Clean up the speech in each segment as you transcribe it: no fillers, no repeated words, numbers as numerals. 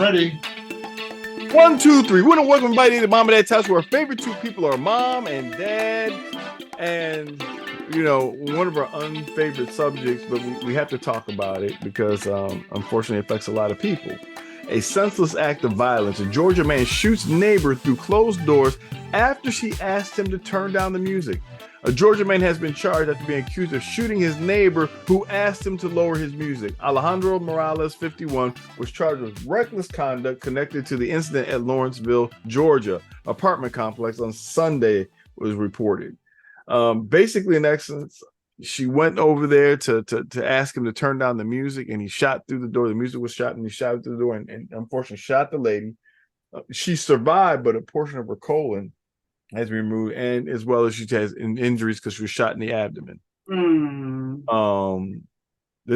Ready? 1, 2, 3. We want to welcome everybody to Mom and Dad Test, where our favorite two people are mom and dad. And, you know, one of our unfavorite subjects, but we have to talk about it because, unfortunately, it affects a lot of people. A senseless act of violence. A Georgia man shoots neighbor through closed doors after she asked him to turn down the music. A Georgia man has been charged after being accused of shooting his neighbor who asked him to lower his music. Alejandro Morales, 51, was charged with reckless conduct connected to the incident at Lawrenceville, Georgia apartment complex on Sunday, was reported. Basically, in essence, she went over there to ask him to turn down the music, and he shot through the door. The music was shot, and he shot through the door, and unfortunately shot the lady. She survived, but a portion of her colon has been removed, and as well as she has injuries because she was shot in the abdomen. The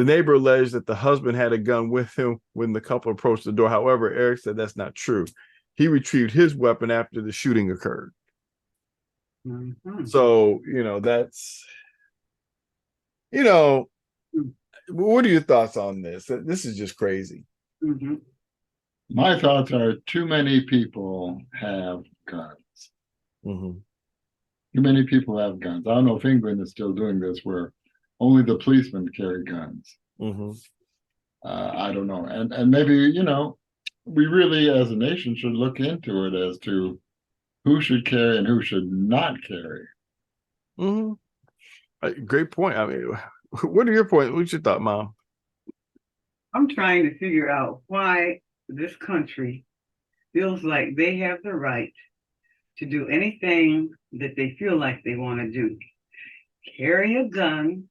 neighbor alleged that the husband had a gun with him when the couple approached the door. However, Eric said that's not true. He retrieved his weapon after the shooting occurred. So, you know, that's, you know, what are your thoughts on this? This is just crazy. My thoughts are too many people have guns. Too many people have guns. I don't know if England is still doing this where only the policemen carry guns. I don't know. And maybe, you know, we really as a nation should look into it as to who should carry and who should not carry. Great point. I mean, what are your points? What's your thought, Mom? I'm trying to figure out why this country feels like they have the right to do anything that they feel like they want to do. Carry a gun.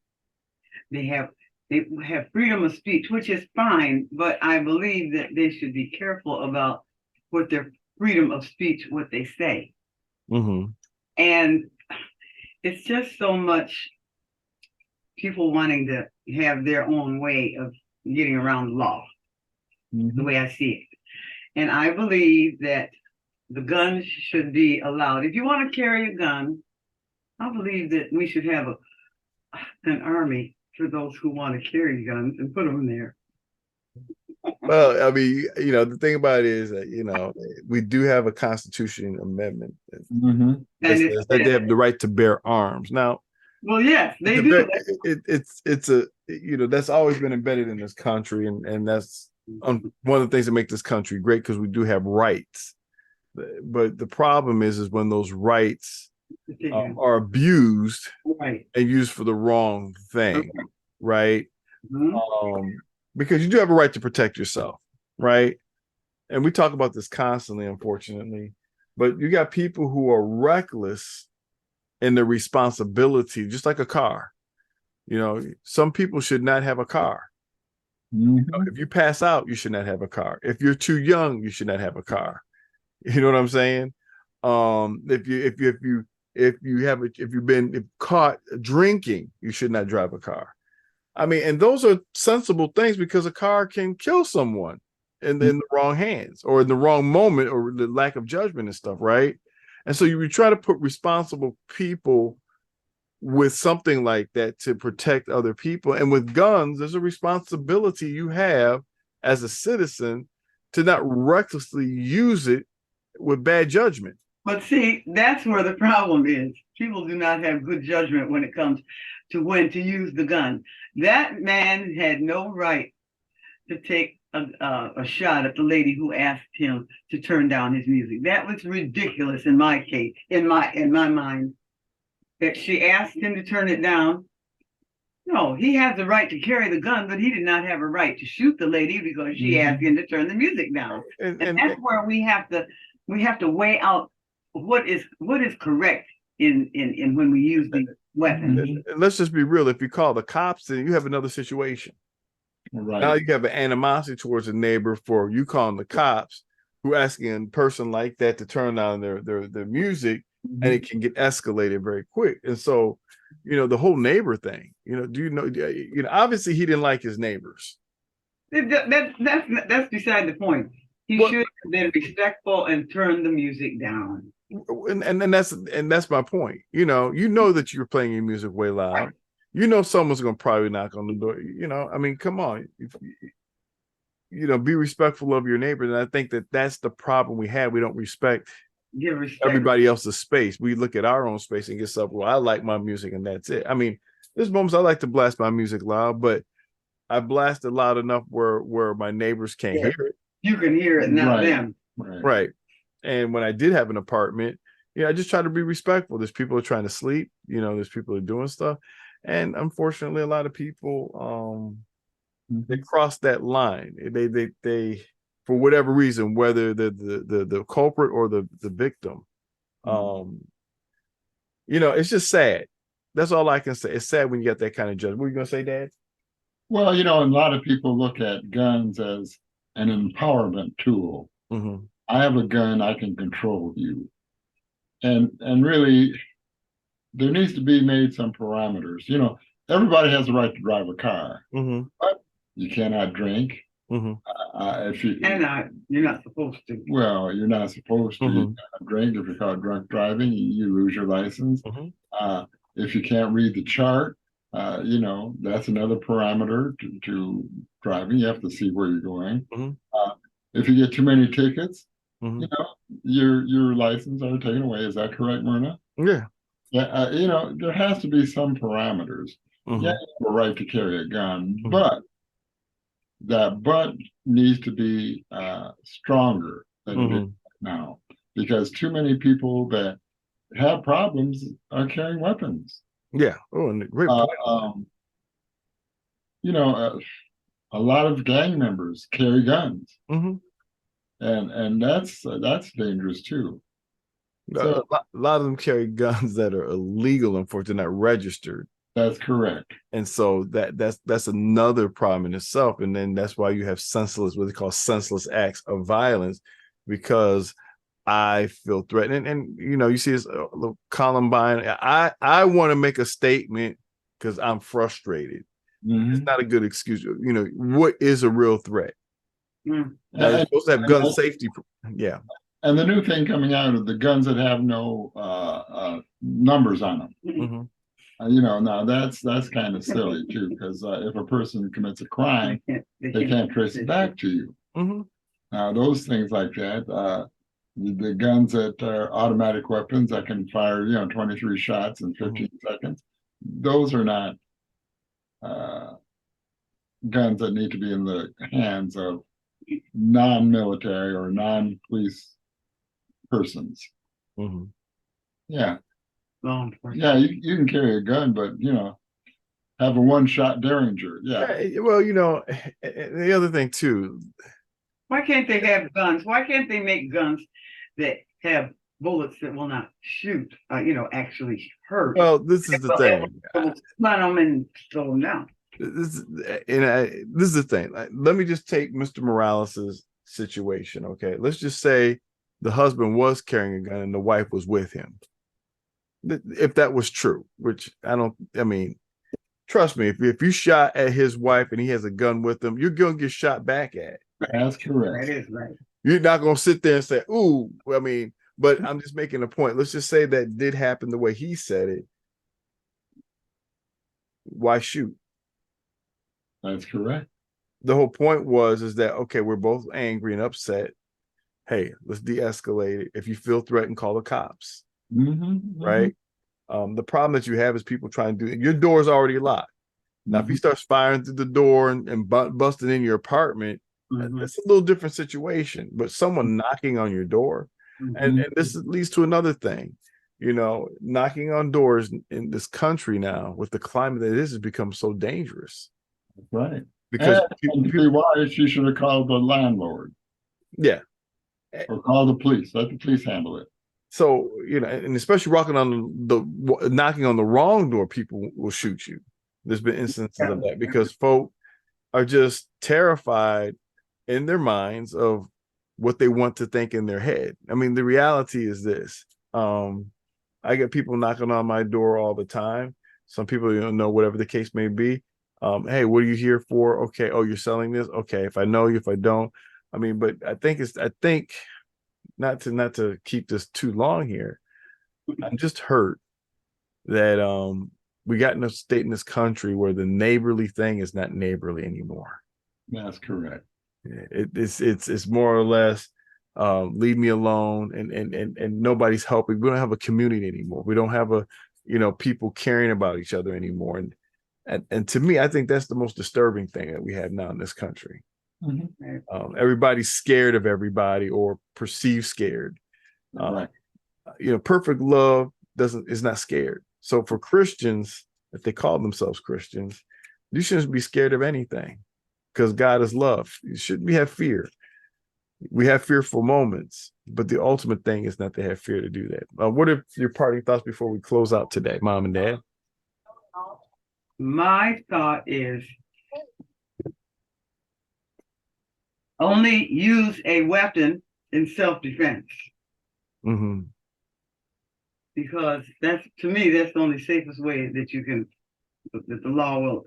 They have freedom of speech, which is fine, but I believe that they should be careful about what their freedom of speech, what they say. And it's just so much people wanting to have their own way of getting around the law, the way I see it. And I believe that the guns should be allowed. If you want to carry a gun, I believe that we should have an army for those who want to carry guns and put them there. Well, I mean, you know, the thing about it is that, you know, we do have a Constitution amendment that says that they have the right to bear arms. Now, well, yes, they do. It's a, you know, that's always been embedded in this country, and that's one of the things that make this country great, because we do have rights. But the problem is when those rights are abused and used for the wrong thing, right? Because you do have a right to protect yourself, right? And we talk about this constantly, unfortunately. But you got people who are reckless in their responsibility, just like a car. You know, some people should not have a car. You know, if you pass out, you should not have a car. If you're too young, you should not have a car. You know what I'm saying? If you've been caught drinking, you should not drive a car. I mean, and those are sensible things, because a car can kill someone in the wrong hands or in the wrong moment, or the lack of judgment and stuff, right? And so you try to put responsible people with something like that to protect other people. And with guns, there's a responsibility you have as a citizen to not recklessly use it with bad judgment. But see, that's where the problem is. People do not have good judgment when it comes to when to use the gun. That man had no right to take a shot at the lady who asked him to turn down his music. That was ridiculous in my case, in my mind, that she asked him to turn it down. No, he has the right to carry the gun, but he did not have a right to shoot the lady because she asked him to turn the music down. And that's where we have to weigh out what is correct in when we use the weapon. And let's just be real. If you call the cops, then you have another situation. Now you have an animosity towards a neighbor for you calling the cops, who asking a person like that to turn down their music, and it can get escalated very quick. And so, you know, the whole neighbor thing, you know, obviously he didn't like his neighbors. That's beside the point. He should have been respectful and turn the music down. And that's my point. You know that you're playing your music way loud. You know someone's gonna probably knock on the door. You know, I mean, come on. be respectful of your neighbor. And I think that that's the problem we have. We don't respect Give respect. everybody else's space. We look at our own space and get stuff. Well, I like my music and that's it. I mean, there's moments I like to blast my music loud, but I blast it loud enough where my neighbors can't hear it. You can hear it, not Right. them. Right. And when I did have an apartment, I just try to be respectful. There's people who are trying to sleep, there's people who are doing stuff. And unfortunately, a lot of people they cross that line. They for whatever reason, whether the culprit or the victim. It's just sad. That's all I can say. It's sad when you get that kind of judgment. What are you gonna say, Dad? Well, a lot of people look at guns as an empowerment tool. Mm-hmm. I have a gun, I can control you. And really, there needs to be made some parameters. Everybody has the right to drive a car, but you cannot drink. If you're not supposed to. Well, you're not supposed to. You cannot drink. If you're caught drunk driving, you lose your license. If you can't read the chart, that's another parameter to driving. You have to see where you're going. If you get too many tickets, your license are taken away. Is that correct, Myrna? Yeah. Yeah. There has to be some parameters. Yeah, you have a right to carry a gun, but that needs to be stronger than it is now, because too many people that have problems are carrying weapons. Yeah. Oh, and great point. A lot of gang members carry guns, and that's dangerous too. So, a lot of them carry guns that are illegal, unfortunately, not registered. That's correct. And so that's another problem in itself. And then that's why you have what they call senseless acts of violence, because I feel threatened. And you see this Columbine. I want to make a statement because I'm frustrated. It's not a good excuse. What is a real threat? You're supposed to have gun safety. Yeah. And the new thing coming out of the guns that have no numbers on them. Now that's kind of silly too, because if a person commits a crime, they can't trace it back to you. Now those things like that, the guns that are automatic weapons that can fire 23 shots in 15 seconds, those are not guns that need to be in the hands of non-military or non-police persons. Yeah. Yeah, you can carry a gun, but have a one-shot Derringer. Yeah. Well, the other thing too. Why can't they have guns? Why can't they make guns that have bullets that will not shoot? Actually hurt. Well, this is the thing. Not them and slow them down. This is the thing. Let me just take Mr. Morales's situation. Okay, let's just say the husband was carrying a gun and the wife was with him. If that was true, which trust me, if you shot at his wife and he has a gun with him, you're gonna get shot back at. That's correct. That is right. You're not gonna sit there and say, "Ooh," but I'm just making a point. Let's just say that did happen the way he said it. Why shoot? That's correct. The whole point is that, okay, we're both angry and upset. Hey, let's de-escalate it. If you feel threatened, call the cops. Right? The problem that you have is people trying to your door's already locked. Now, if he starts firing through the door and busting in your apartment, that's a little different situation. But someone knocking on your door, and this leads to another thing. Knocking on doors in this country now, with the climate that it is, has become so dangerous. Right. Because why she should have called the landlord. Yeah. Or call the police. Let the police handle it. So, and especially knocking on the wrong door, people will shoot you. There's been instances of that because folk are just terrified in their minds of what they want to think in their head. The reality is this. I get people knocking on my door all the time. Some people know, whatever the case may be. Hey, what are you here for? Okay. Oh, you're selling this? Okay. If I know you, if I don't. But I think not to keep this too long here. I'm just hurt that we got in a state in this country where the neighborly thing is not neighborly anymore. That's correct. It's more or less leave me alone, and nobody's helping. We don't have a community anymore. We don't have people caring about each other anymore. And to me, I think that's the most disturbing thing that we have now in this country. Mm-hmm. Everybody's scared of everybody or perceived scared. Right. Perfect love is not scared. So for Christians, if they call themselves Christians, you shouldn't be scared of anything, because God is love. You shouldn't have fear. We have fearful moments, but the ultimate thing is not to have fear to do that. What are your parting thoughts before we close out today, Mom and Dad? My thought is only use a weapon in self-defense. Mm-hmm. Because to me, that's the only safest way that that the law will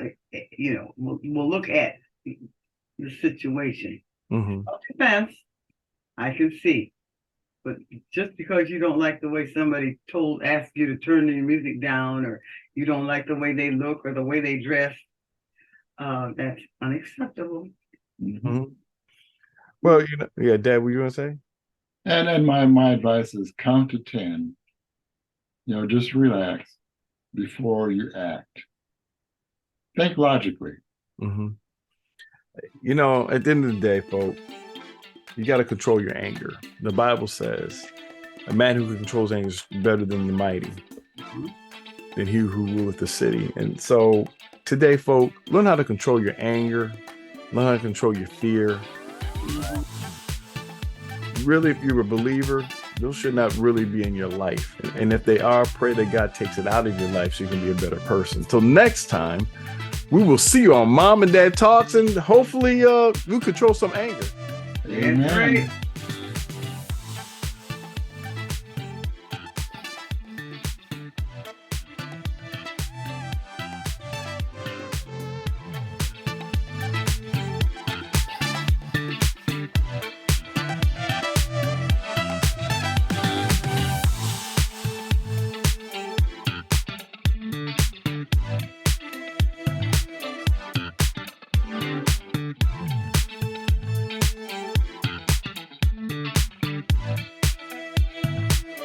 look at the situation. Mm-hmm. Self-defense, I can see. But just because you don't like the way somebody asked you to turn your music down, or you don't like the way they look or the way they dress, that's unacceptable. Mm-hmm. Well, Dad, what you want to say? And my advice is count to 10. Just relax before you act. Think logically. Mm-hmm. At the end of the day, folks, you got to control your anger. The Bible says a man who controls anger is better than the mighty, than he who ruleth the city. And so today, folks, learn how to control your anger, learn how to control your fear. Really, if you're a believer, those should not really be in your life. And if they are, pray that God takes it out of your life so you can be a better person. Till next time, we will see you on Mom and Dad Talks, and hopefully you control some anger. Amen. That's right.